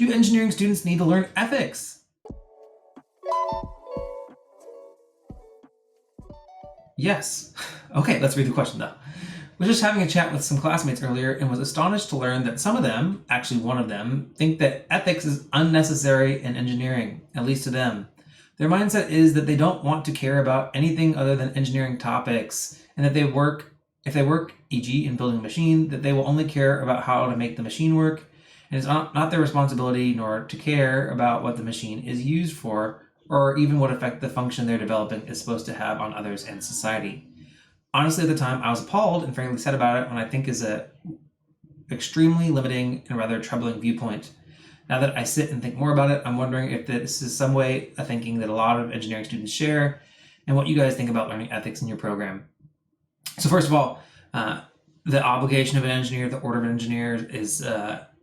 Do engineering students need to learn ethics? Yes. Okay, let's read the question though. Was just having a chat with some classmates earlier and was astonished to learn that some of them, actually one of them, think that ethics is unnecessary in engineering, at least to them. Their mindset is that they don't want to care about anything other than engineering topics, and that if they work, e.g. in building a machine, that they will only care about how to make the machine work, and it's not their responsibility nor to care about what the machine is used for, or even what effect the function they're developing is supposed to have on others and society. Honestly, at the time, I was appalled and frankly sad about it, when I think is a extremely limiting and rather troubling viewpoint. Now that I sit and think more about it, I'm wondering if this is some way of thinking that a lot of engineering students share, and what you guys think about learning ethics in your program. So first of all, the obligation of an engineer, the Order of Engineers, is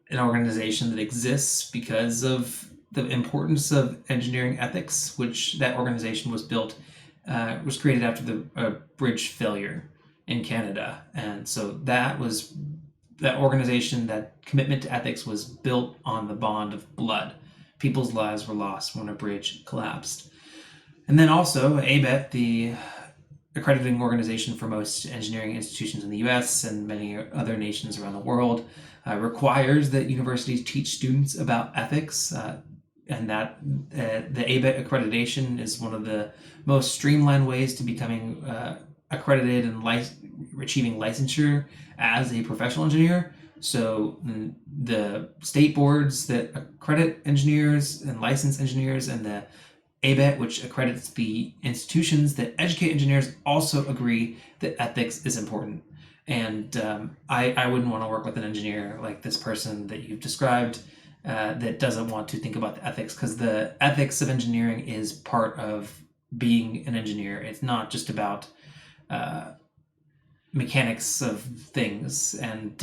an organization that exists because of the importance of engineering ethics, which that organization was was created after the bridge failure in Canada. And so that organization, that commitment to ethics, was built on the bond of blood. People's lives were lost when a bridge collapsed. And then also ABET, the accrediting organization for most engineering institutions in the US and many other nations around the world, requires that universities teach students about ethics, and that the ABET accreditation is one of the most streamlined ways to becoming accredited and achieving licensure as a professional engineer. So the state boards that accredit engineers and license engineers, and the ABET, which accredits the institutions that educate engineers, also agree that ethics is important. And I wouldn't want to work with an engineer like this person that you've described, that doesn't want to think about the ethics, because the ethics of engineering is part of being an engineer. It's not just about mechanics of things. And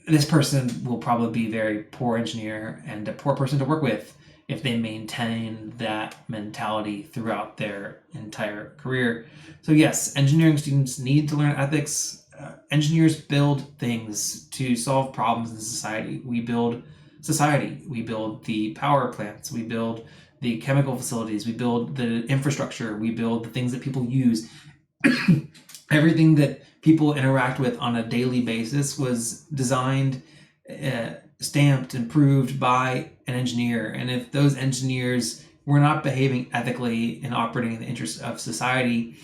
this person will probably be a very poor engineer and a poor person to work with if they maintain that mentality throughout their entire career. So yes, engineering students need to learn ethics. Engineers build things to solve problems in society. We build society. We build the power plants. We build the chemical facilities. We build the infrastructure. We build the things that people use. Everything that people interact with on a daily basis was designed, stamped, and proved by an engineer. And if those engineers were not behaving ethically and operating in the interest of society,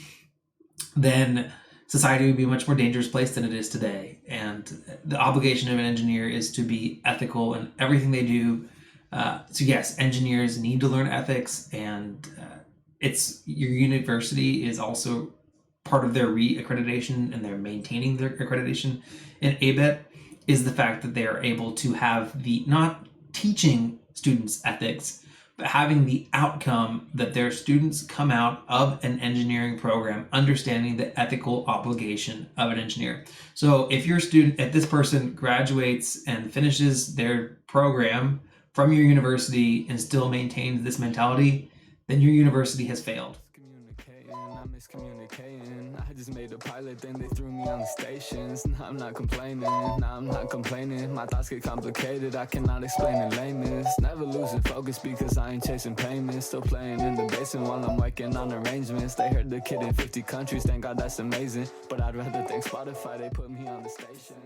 then society would be a much more dangerous place than it is today. And the obligation of an engineer is to be ethical in everything they do. So yes, engineers need to learn ethics, and your university is also part of their re-accreditation, and they're maintaining their accreditation in ABET, is the fact that they are able to have not teaching students ethics, but having the outcome that their students come out of an engineering program understanding the ethical obligation of an engineer. So if this person graduates and finishes their program from your university and still maintains this mentality, then your university has failed. Miscommunicating. I just made a pilot, then they threw me on the stations. Now I'm not complaining, my thoughts get complicated, I cannot explain in lameness. Never losing focus because I ain't chasing payments. Still playing in the basement while I'm working on arrangements. They heard the kid in 50 countries, thank God that's amazing. But I'd rather thank Spotify, they put me on the station.